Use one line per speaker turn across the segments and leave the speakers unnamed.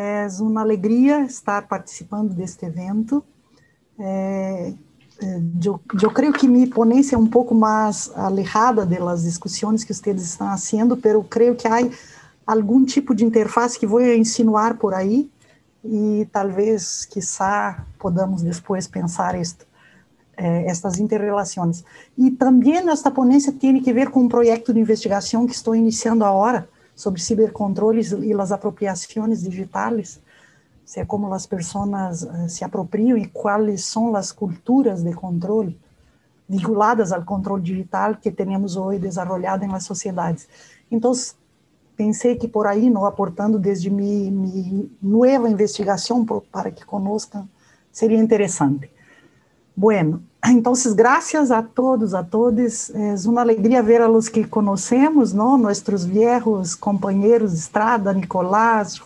É uma alegria estar participando deste evento. Eu creio que minha ponência é um pouco mais alejada das discussões que vocês estão fazendo, mas eu creio que há algum tipo de interface que vou insinuar por aí e talvez, quizá, podamos depois pensar estas interrelações. E também esta ponência tem que ver com um projeto de investigação que estou iniciando agora sobre cibercontroles e as apropriações digitais, como as pessoas se apropriam e quais são as culturas de controle vinculadas ao controle digital que temos hoje desenvolvido em las sociedades. Então, pensei que por aí, não aportando desde minha nova investigação para que conozcam, seria interessante. Bueno, então, graças a todos, a todos. É uma alegria ver a los que conhecemos, não? Nossos viejos companheiros de estrada, Nicolás,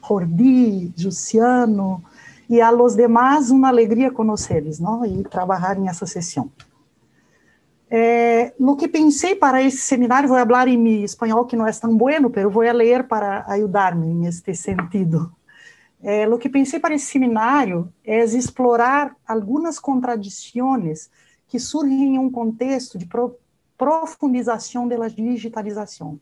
Jordi, Luciano, e a los demás, uma alegria conhecê-los, não? E trabalhar nessa sessão. No que pensei para esse seminário, vou falar em meu espanhol, que não é tão bueno, mas vou ler para ajudar-me neste sentido. O que pensei para esse seminário é explorar algumas contradições que surgem em um contexto de profundização da digitalização.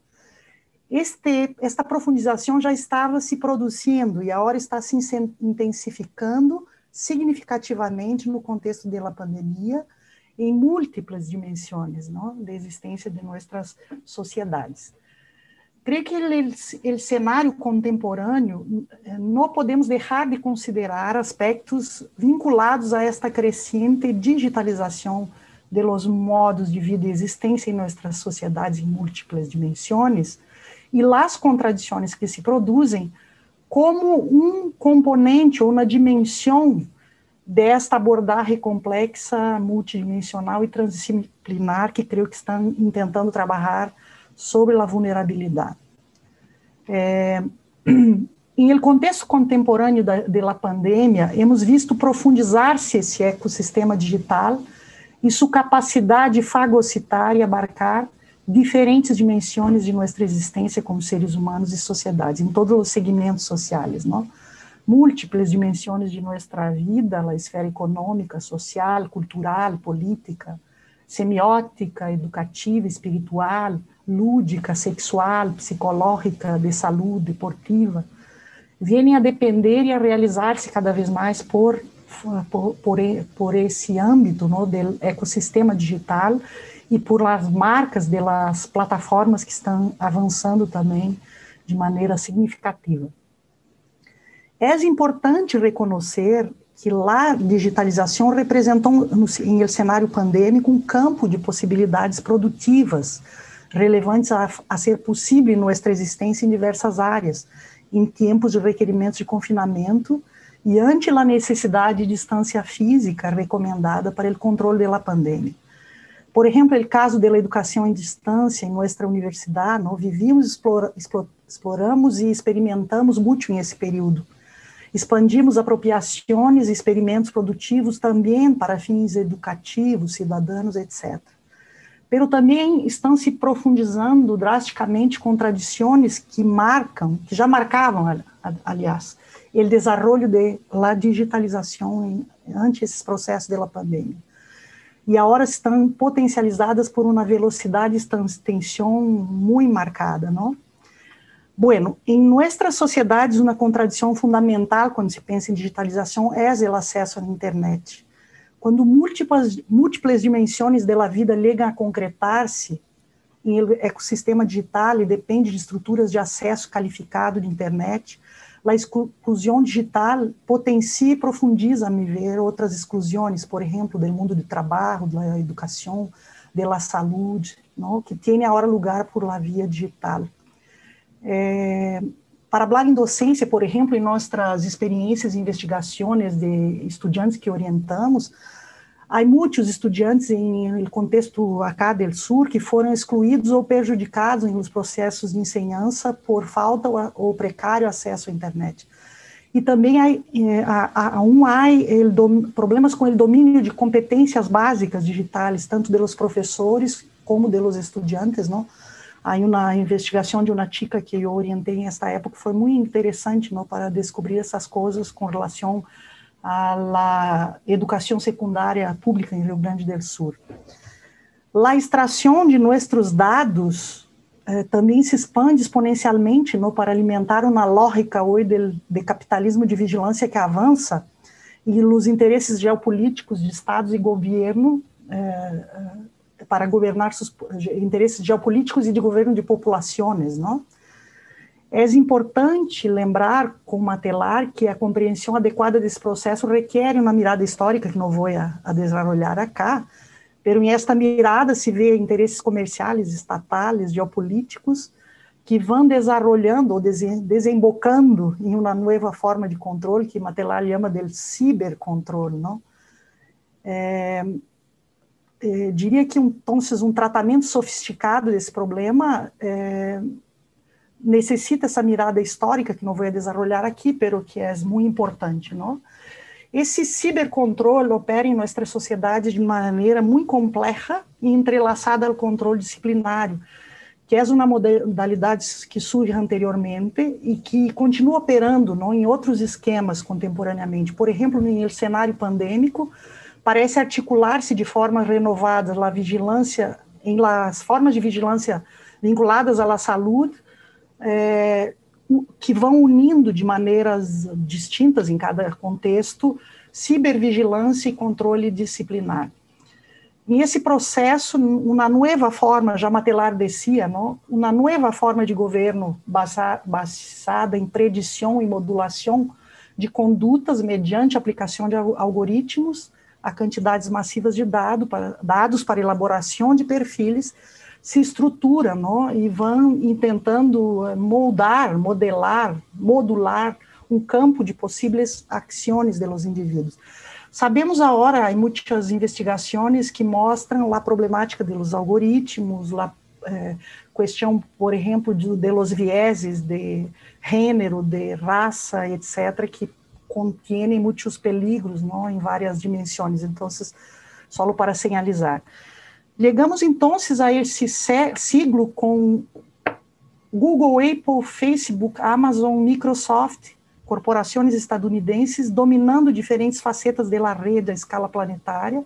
Esta profundização já estava se produzindo e agora está se intensificando significativamente no contexto da pandemia, em múltiplas dimensões, não, da existência de nossas sociedades. Creio que o cenário contemporâneo não podemos deixar de considerar aspectos vinculados a esta crescente digitalização de los modos de vida e existência em nossas sociedades em múltiplas dimensões e as contradições que se produzem como um componente ou uma dimensão desta abordagem complexa, multidimensional e transdisciplinar que creio que estão tentando trabalhar sobre a vulnerabilidade. Em el contexto contemporâneo da pandemia, hemos visto profundizar-se esse ecossistema digital e sua capacidade fagocitária abarcar diferentes dimensões de nossa existência como seres humanos e sociedades, em todos os segmentos sociais, não? Múltiplas dimensões de nossa vida, a esfera econômica, social, cultural, política, semiótica, educativa, espiritual, lúdica, sexual, psicológica, de saúde, deportiva, vêm a depender e a realizar-se cada vez mais por esse âmbito, não, do ecossistema digital e por as marcas das plataformas que estão avançando também de maneira significativa. É importante reconhecer que a digitalização representa, em cenário pandêmico, um campo de possibilidades produtivas relevantes a ser possível em nossa existência em diversas áreas, em tempos de requerimentos de confinamento e ante a necessidade de distância física recomendada para o controle da pandemia. Por exemplo, o caso da educação em distância em nossa universidade, nós vivíamos, exploramos e experimentamos muito nesse período. Expandimos apropriações e experimentos produtivos também para fins educativos, cidadãos, etc. Pero também estão se profundizando drasticamente contradições que já marcavam, aliás, o desenvolvimento da digitalização ante esses processos da pandemia. E agora estão potencializadas por uma velocidade de extensão muito marcada, não? Bueno, em nossas sociedades, uma contradição fundamental quando se pensa em digitalização é o acesso à internet. Quando múltiplas dimensões da vida ligam a concretar-se em ecossistema digital e depende de estruturas de acesso qualificado de internet, a exclusão digital potencia e profundiza, a meu ver, outras exclusões, por exemplo, do mundo do trabalho, da educação, da saúde, não? Que tem agora lugar por la via digital. Para falar em docência, por exemplo, em nossas experiências e investigações de estudantes que orientamos, há muitos estudantes em contexto acá do Sul que foram excluídos ou prejudicados nos processos de ensinança por falta ou precário acesso à internet. E também há problemas com o domínio de competências básicas digitais, tanto dos professores como dos estudantes, não? Aí uma investigação de uma chica que eu orientei nesta época foi muito interessante, não, para descobrir essas coisas com relação à educação secundária pública em Rio Grande do Sul. A extração de nossos dados também se expande exponencialmente, não, para alimentar uma lógica hoje de capitalismo de vigilância que avança e os interesses geopolíticos de estados e governo para governar seus interesses geopolíticos e de governo de populações, não? É importante lembrar, com Matelar, que a compreensão adequada desse processo requer uma mirada histórica, que não vou a desenvolver acá, pero em esta mirada se vê interesses comerciais, estatais, geopolíticos, que vão desenvolvendo ou desembocando em uma nova forma de controle, que Matelar chama de cibercontrole, não? Diria que, então, um tratamento sofisticado desse problema necessita essa mirada histórica, que não vou desenvolver aqui, pero que é muito importante, não? Esse cibercontrole opera em nossa sociedade de maneira muito complexa e entrelaçada ao controle disciplinário, que é uma modalidade que surge anteriormente e que continua operando, não, em outros esquemas contemporaneamente. Por exemplo, no cenário pandêmico, parece articular-se de forma renovada a vigilância, em las formas de vigilância vinculadas à saúde, que vão unindo de maneiras distintas em cada contexto, cibervigilância e controle disciplinar. Nesse processo, uma nova forma, já Matelar decía, não? Uma nova forma de governo baseada em predição e modulação de condutas mediante aplicação de algoritmos a quantidades massivas de dados para elaboração de perfis, se estrutura, não? E vão tentando modular um campo de possíveis ações dos indivíduos. Sabemos agora, há muitas investigações que mostram a problemática dos algoritmos, a questão, por exemplo, de los vieses de gênero, de raça, etc., que contêm muitos peligros, não, em várias dimensões. Então, só para sinalizar. Chegamos, então, a esse siglo com Google, Apple, Facebook, Amazon, Microsoft, corporações estadunidenses dominando diferentes facetas da rede à escala planetária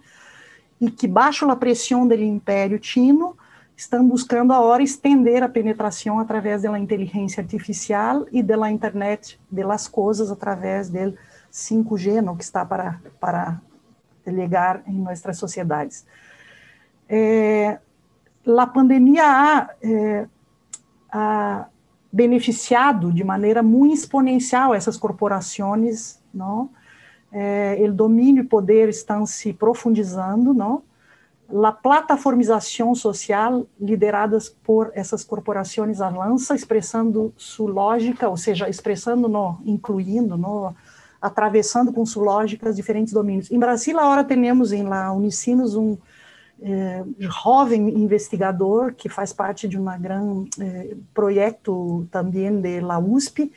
e que, baixo a pressão do Império Chino, estão buscando agora estender a penetração através da inteligência artificial e da internet das coisas através do 5G, no, que está para chegar em nossas sociedades. A pandemia ha beneficiado de maneira muito exponencial essas corporações, não? O domínio e poder estão se profundizando, não? A plataformização social lideradas por essas corporações avança, expressando sua lógica, ou seja, expressando, não, incluindo, não, atravessando com sua lógica os diferentes domínios. Em Brasília, agora temos em la Unicinos jovem investigador que faz parte de um grande projeto também da USP,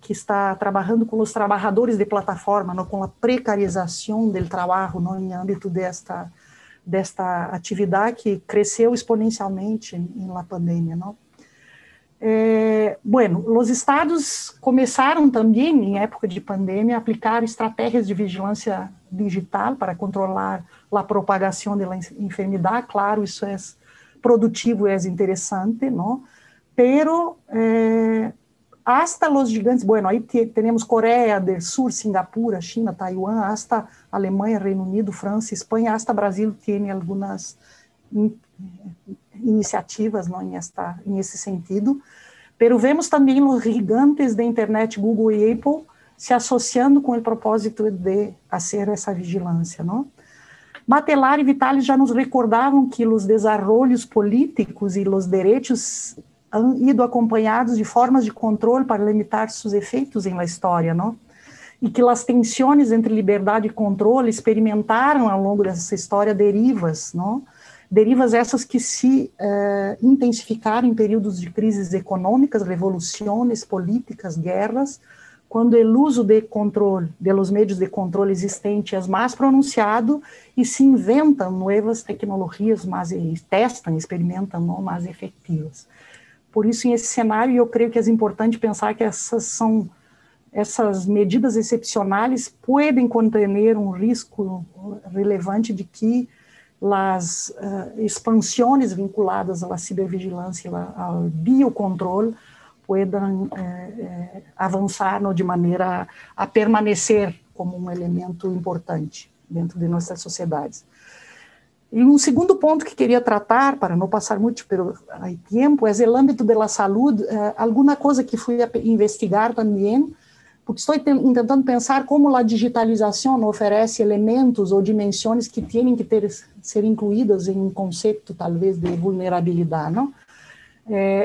que está trabalhando com os trabalhadores de plataforma, não, com a precarização do trabalho, não, em âmbito desta atividade que cresceu exponencialmente na pandemia, não? Bueno, os estados começaram também, em época de pandemia, a aplicar estratégias de vigilância digital para controlar a propagação da enfermidade. Claro, isso é produtivo, é interessante, não? Pero hasta os gigantes, bueno, aí temos Coreia do Sul, Singapura, China, Taiwan, hasta Alemanha, Reino Unido, França, Espanha, hasta Brasil tem algumas iniciativas, não, nesse sentido. Pero vemos também os gigantes da internet, Google e Apple, se associando com o propósito de fazer essa vigilância, não? Matelar e Vitali já nos recordavam que os desenvolvimentos políticos e os direitos han ido acompanhados de formas de controle para limitar seus efeitos em la história, não? E que as tensões entre liberdade e controle experimentaram ao longo dessa história derivas, não? Derivas essas que se intensificaram em períodos de crises econômicas, revoluções políticas, guerras, quando o uso de controle, dos meios de controle existentes é mais pronunciado e se inventam novas tecnologias, mas testam, experimentam, não, mais efetivas. Por isso, nesse cenário, eu creio que é importante pensar que essas medidas excepcionais podem conter um risco relevante de que as expansões vinculadas à cibervigilância, ao biocontrole, puedan avançar de maneira a permanecer como um elemento importante dentro de nossas sociedades. E um segundo ponto que queria tratar, para não passar muito pelo tempo, é o âmbito da saúde, alguma coisa que fui investigar também, porque estou tentando pensar como a digitalização oferece elementos ou dimensões que têm que ser incluídas em um conceito, talvez, de vulnerabilidade, não?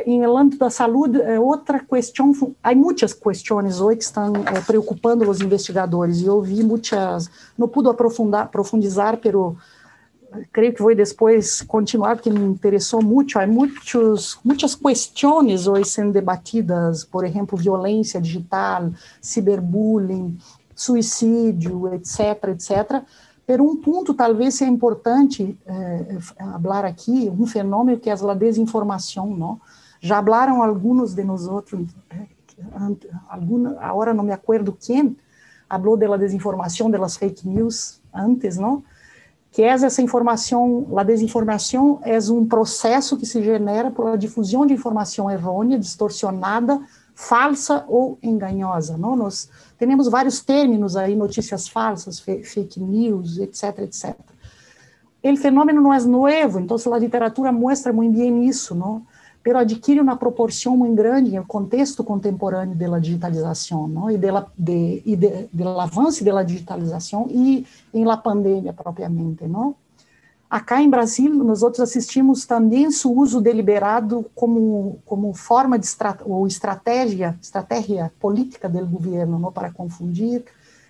Em âmbito da saúde, outra questão, há muitas questões hoje que estão preocupando os investigadores, e eu vi muitas, não pude profundizar, mas creio que vou depois continuar, porque me interessou muito. Há muitas questões hoje sendo debatidas, por exemplo, violência digital, ciberbullying, suicídio, etc., etc., pero um ponto talvez seja importante falar aqui, um fenômeno que é a desinformação, não? Já falaram alguns de nós outros, agora não me acordo quem, falou da desinformação, das fake news antes, não? Que é essa informação, a desinformação é um processo que se genera por a difusão de informação errônea, distorcionada, falsa ou enganosa, não? Nós temos vários termos aí, notícias falsas, fake news, etc., etc. O fenômeno não é novo, então a literatura mostra muito bem isso, não? Pero adquire uma proporção muito grande no contexto contemporâneo da digitalização, não? E do avanço da digitalização e em la pandemia propriamente, não? Acá em Brasil, nós outros assistimos também o uso deliberado como forma de estratégia política do governo, não, para confundir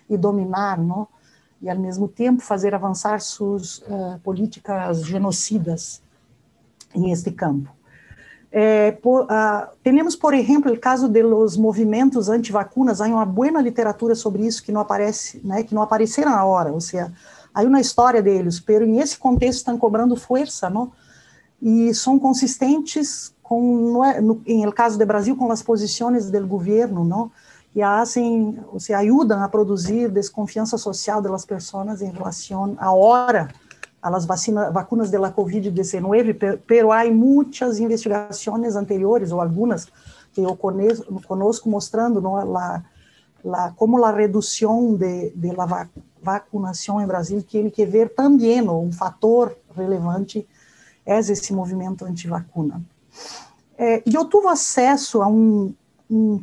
e dominar, não, e ao mesmo tempo fazer avançar suas políticas genocidas em este campo. Temos, por exemplo, o caso dos movimentos anti-vacunas. Há uma boa literatura sobre isso que não aparece, né, que não apareceram na hora, ou seja, há uma história deles, mas nesse contexto estão cobrando força, não? E são consistentes em el caso do Brasil, com as posições do governo, não? E ou seja, ajudam a produzir desconfiança social das pessoas em relação agora às vacunas da Covid-19, pero há muitas investigações anteriores, ou algumas, que eu conosco mostrando, não, como a redução da vacunação em Brasil tem que ver também, um fator relevante é esse movimento anti-vacuna. Eu tive acesso a um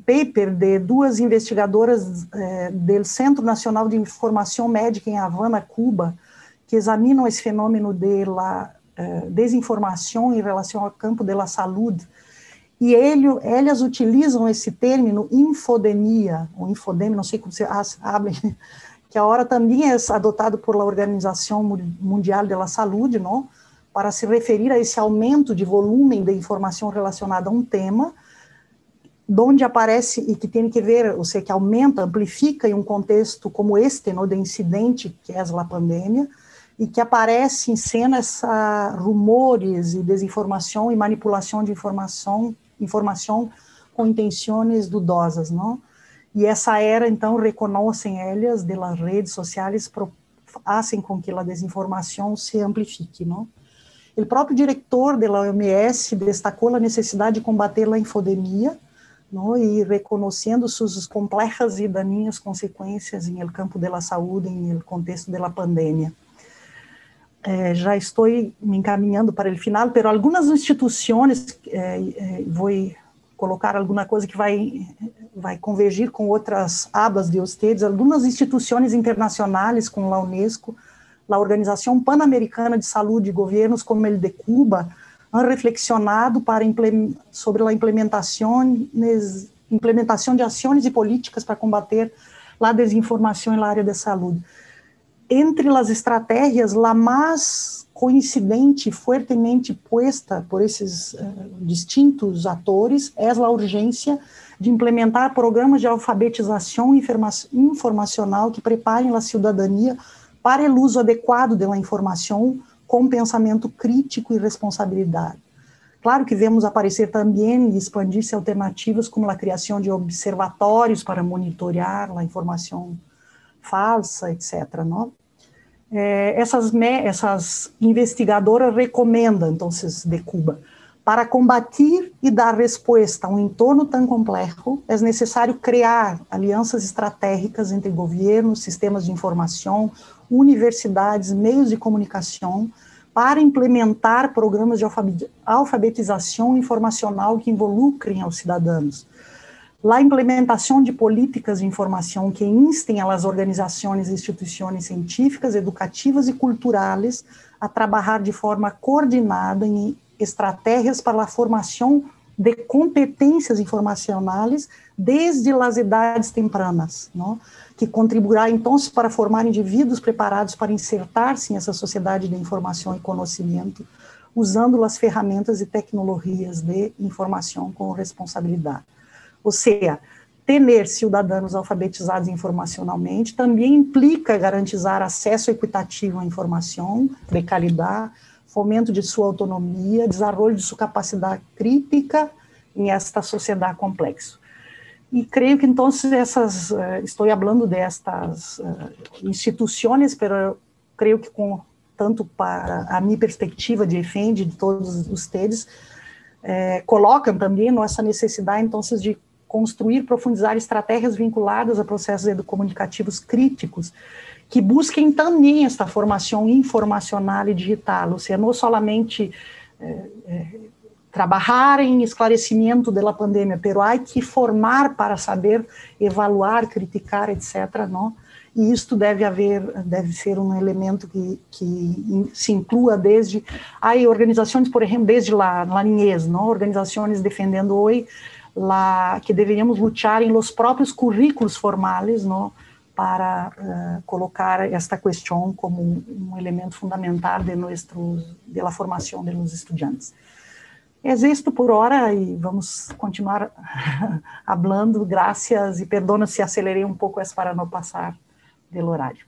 paper de duas investigadoras do Centro Nacional de Informação Médica em Havana, Cuba, que examinam esse fenômeno da desinformação em relação ao campo da saúde. E elas utilizam esse termo infodemia, ou infodemia, não sei como se habla, que agora também é adotado por la Organização Mundial da Saúde, não? Para se referir a esse aumento de volume de informação relacionada a um tema, onde aparece, e que tem que ver, ou seja, que aumenta, amplifica em um contexto como este, não, de incidente, que é a pandemia, e que aparece em cena rumores e desinformação e manipulação de informação com intenções dudosas, não? E essa era, então, reconhecem elas das redes sociais, fazem com que a desinformação se amplifique, não? O próprio diretor da OMS destacou a necessidade de combater a infodemia, não? E reconhecendo suas complexas e daninhas consequências no campo da saúde, no contexto da pandemia. Já estou me encaminhando para o final, mas algumas instituições, vou colocar alguma coisa que vai convergir com outras abas de vocês, algumas instituições internacionais, como a Unesco, a Organização Pan-Americana de Saúde e governos como o de Cuba, han reflexionado sobre a implementação de ações e políticas para combater a desinformação na área da saúde. entre as estratégias, a mais coincidente, fuertemente puesta por esses distintos atores, é a urgência de implementar programas de alfabetização informacional que preparem a cidadania para o uso adequado da informação com pensamento crítico e responsabilidade. Claro que vemos aparecer também e expandir-se alternativas como a criação de observatórios para monitorar a informação falsa, etc. Não? Essas investigadoras recomendam, então, de Cuba, para combater e dar resposta a um entorno tão complexo, é necessário criar alianças estratégicas entre governos, sistemas de informação, universidades, meios de comunicação, para implementar programas de alfabetização informacional que involucrem aos cidadãos. A implementação de políticas de informação que instem as organizações e instituições científicas, educativas e culturais a trabalhar de forma coordenada em estratégias para a formação de competências informacionais desde as idades tempranas, não? Que contribuirá, então, para formar indivíduos preparados para insertar-se nessa sociedade de informação e conhecimento, usando as ferramentas e tecnologias de informação com responsabilidade. Ou seja, ter cidadãos alfabetizados informacionalmente também implica garantizar acesso equitativo à informação de qualidade, fomento de sua autonomia, desenvolvimento de sua capacidade crítica em esta sociedade complexa. E creio que, então, estou falando destas instituições, mas creio que, tanto para a minha perspectiva de EFEM, de todos ustedes, colocam também nossa necessidade, então, de construir, profundizar estratégias vinculadas a processos educomunicativos críticos, que busquem também esta formação informacional e digital, ou seja, não somente trabalhar em esclarecimento da pandemia, mas há que formar para saber evaluar, criticar, etc., não? E isto deve ser um elemento que se inclua desde organizações, por exemplo, desde a niñez, não? Organizações defendendo hoje que deveríamos lutar em los próprios currículos formais, não? Para colocar esta questão como um elemento fundamental de la formação dos estudantes. É isto por hora e vamos continuar falando. Graças e perdona se acelerei um pouco para não passar do horário.